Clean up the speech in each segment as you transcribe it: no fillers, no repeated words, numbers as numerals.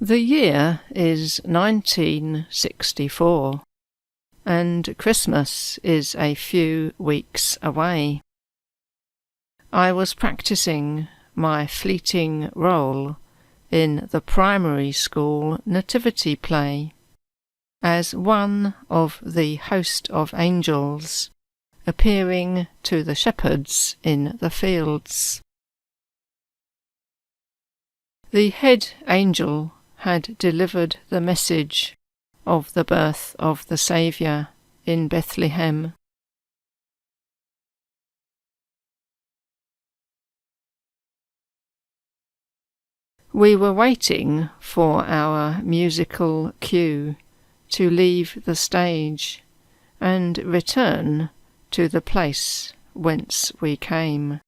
The year is 1964, and Christmas is a few weeks away. I was practicing my fleeting role in the primary school nativity play as one of the host of angels appearing to the shepherds in the fields. The head angel had delivered the message of the birth of the Saviour in Bethlehem. We were waiting for our musical cue to leave the stage and return to the place whence we came,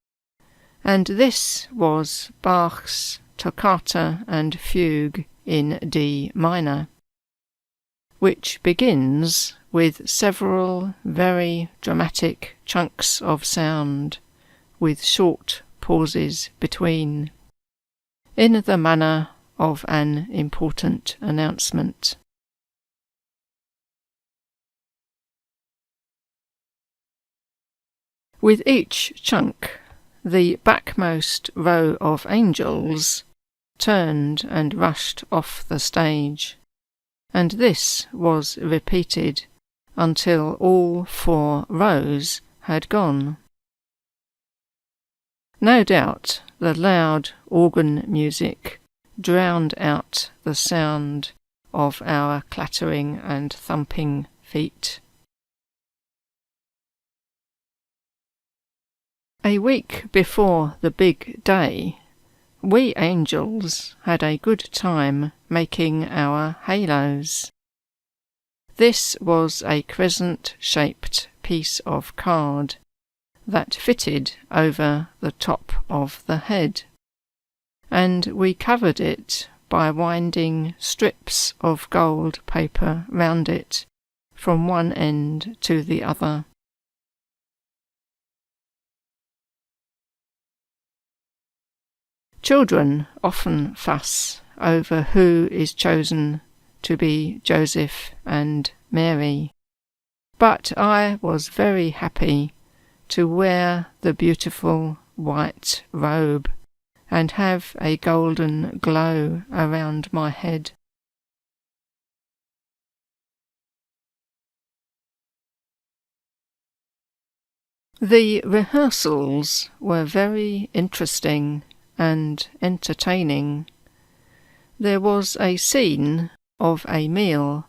and this was Bach's Toccata and Fugue in D minor, which begins with several very dramatic chunks of sound, with short pauses between, in the manner of an important announcement. With each chunk, the backmost row of angels turned and rushed off the stage, and this was repeated until all 4 rows had gone. No doubt the loud organ music drowned out the sound of our clattering and thumping feet. A week before the big day, we angels had a good time making our halos. This was a crescent-shaped piece of card that fitted over the top of the head, and we covered it by winding strips of gold paper round it from one end to the other. Children often fuss over who is chosen to be Joseph and Mary, but I was very happy to wear the beautiful white robe and have a golden glow around my head. The rehearsals were very interesting and entertaining. There was a scene of a meal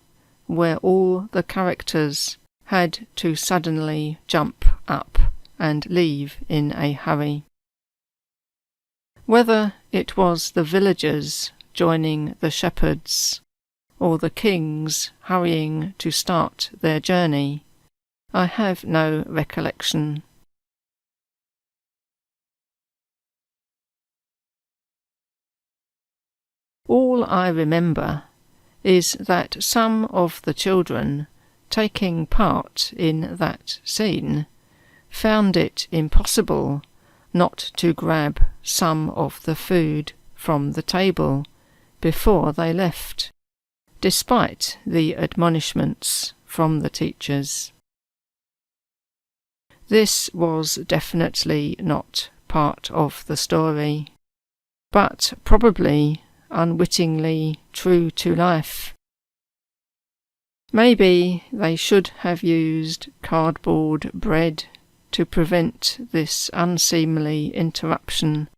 where all the characters had to suddenly jump up and leave in a hurry. Whether it was the villagers joining the shepherds or the kings hurrying to start their journey, I have no recollection. All I remember is that some of the children taking part in that scene found it impossible not to grab some of the food from the table before they left, despite the admonishments from the teachers. This was definitely not part of the story, but probably unwittingly true to life. Maybe they should have used cardboard bread to prevent this unseemly interruption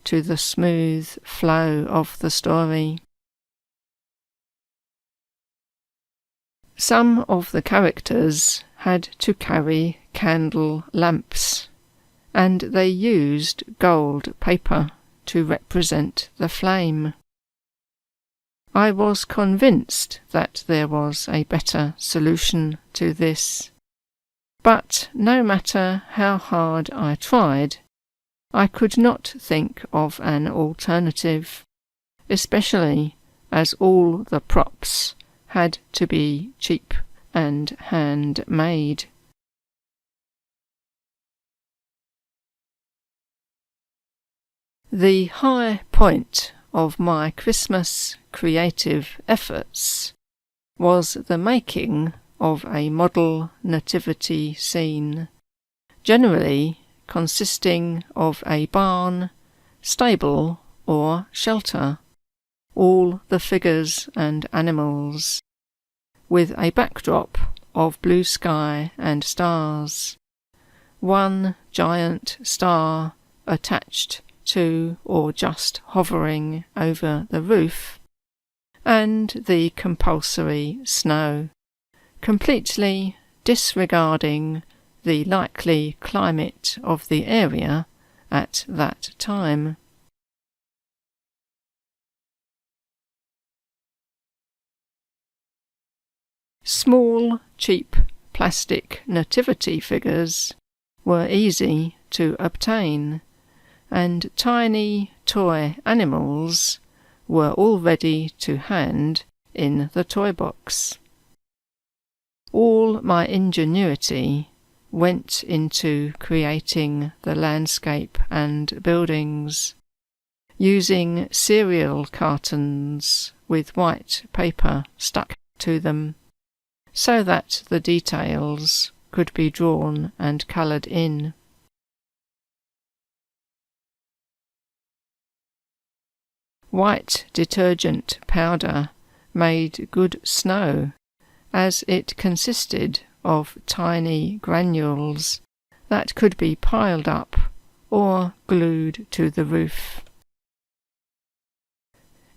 to the smooth flow of the story. Some of the characters had to carry candle lamps, and they used gold paper to represent the flame. I was convinced that there was a better solution to this, but no matter how hard I tried, I could not think of an alternative, especially as all the props had to be cheap and handmade. The high point of my Christmas creative efforts was the making of a model nativity scene, generally consisting of a barn, stable, or shelter, all the figures and animals, with a backdrop of blue sky and stars, one giant star attached to or just hovering over the roof, and the compulsory snow, completely disregarding the likely climate of the area at that time. Small, cheap plastic nativity figures were easy to obtain, and tiny toy animals were all ready to hand in the toy box. All my ingenuity went into creating the landscape and buildings, using cereal cartons with white paper stuck to them, so that the details could be drawn and coloured in. White detergent powder made good snow, as it consisted of tiny granules that could be piled up or glued to the roof.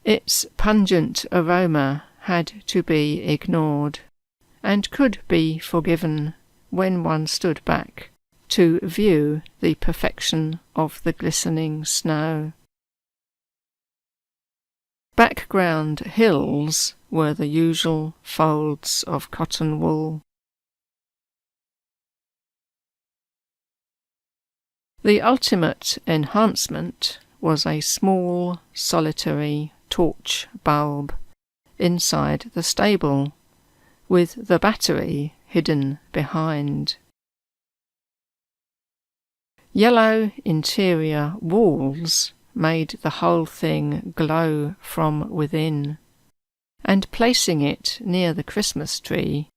Its pungent aroma had to be ignored, and could be forgiven when one stood back to view the perfection of the glistening snow. Background hills were the usual folds of cotton wool. The ultimate enhancement was a small, solitary torch bulb inside the stable, with the battery hidden behind. Yellow interior walls made the whole thing glow from within, and placing it near the Christmas tree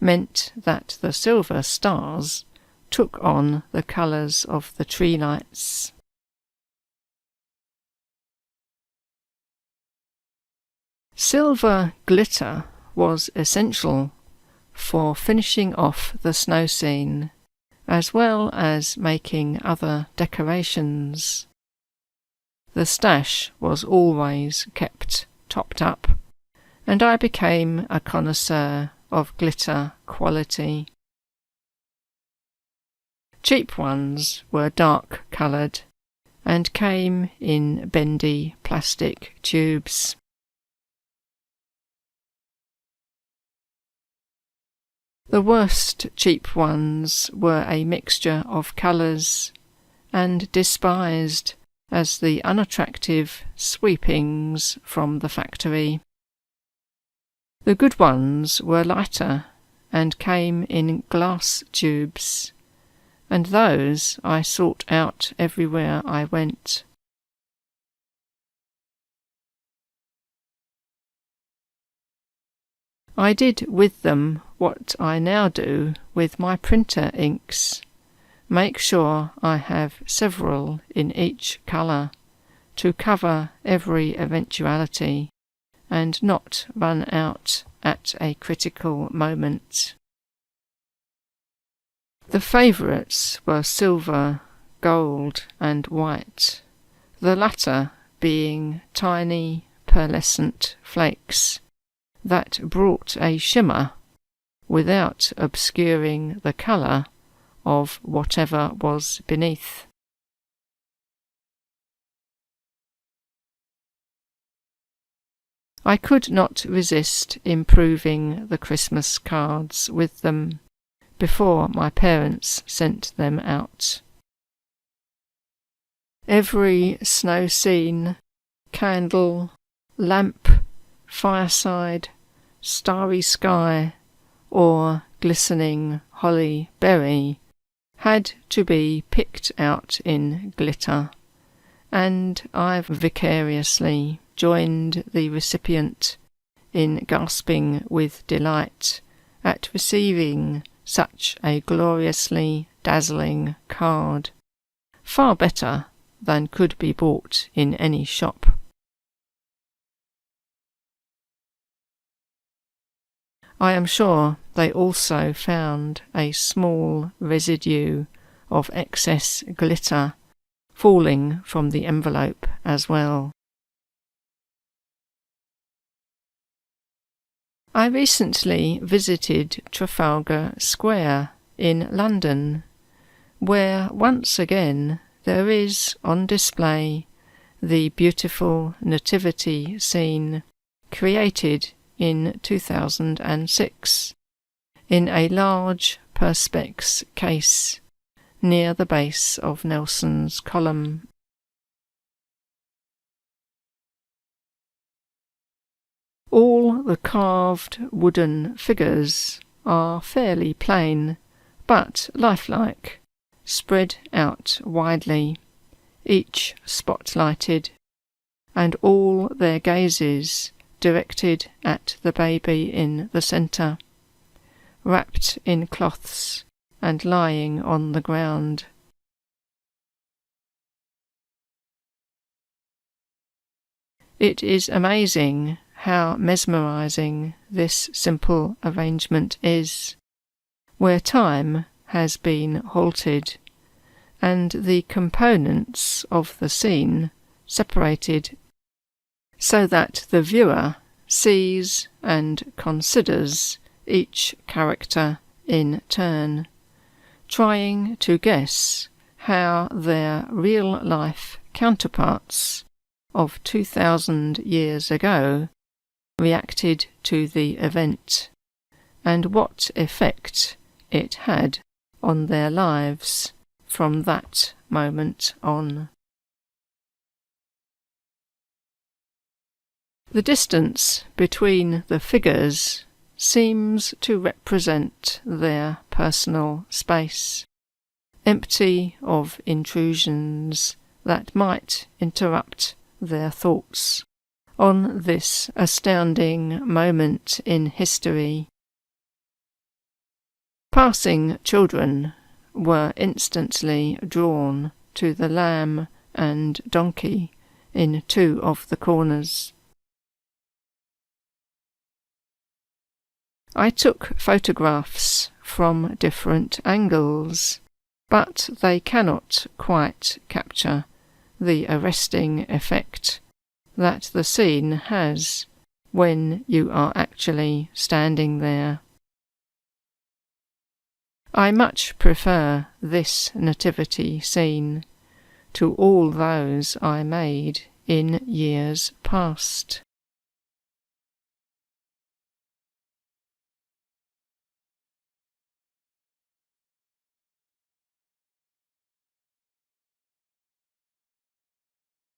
meant that the silver stars took on the colours of the tree lights. Silver glitter was essential for finishing off the snow scene, as well as making other decorations. The stash was always kept topped up, and I became a connoisseur of glitter quality. Cheap ones were dark-coloured and came in bendy plastic tubes. The worst cheap ones were a mixture of colours, and despised as the unattractive sweepings from the factory. The good ones were lighter and came in glass tubes, and those I sought out everywhere I went. I did with them what I now do with my printer inks, make sure I have several in each colour to cover every eventuality and not run out at a critical moment. The favourites were silver, gold and white, the latter being tiny pearlescent flakes that brought a shimmer without obscuring the colour of whatever was beneath. I could not resist improving the Christmas cards with them before my parents sent them out. Every snow scene, candle, lamp, fireside, starry sky, or glistening holly berry had to be picked out in glitter, and I vicariously joined the recipient in gasping with delight at receiving such a gloriously dazzling card, far better than could be bought in any shop. I am sure they also found a small residue of excess glitter falling from the envelope as well. I recently visited Trafalgar Square in London, where once again there is on display the beautiful nativity scene created in 2006 in a large perspex case near the base of Nelson's column. All the carved wooden figures are fairly plain, but lifelike, spread out widely, each spotlighted, and all their gazes directed at the baby in the centre, wrapped in cloths and lying on the ground. It is amazing how mesmerizing this simple arrangement is, where time has been halted and the components of the scene separated so that the viewer sees and considers each character in turn, trying to guess how their real-life counterparts of 2,000 years ago reacted to the event, and what effect it had on their lives from that moment on. The distance between the figures seems to represent their personal space, empty of intrusions that might interrupt their thoughts on this astounding moment in history. Passing children were instantly drawn to the lamb and donkey in two of the corners. I took photographs from different angles, but they cannot quite capture the arresting effect that the scene has when you are actually standing there. I much prefer this nativity scene to all those I made in years past.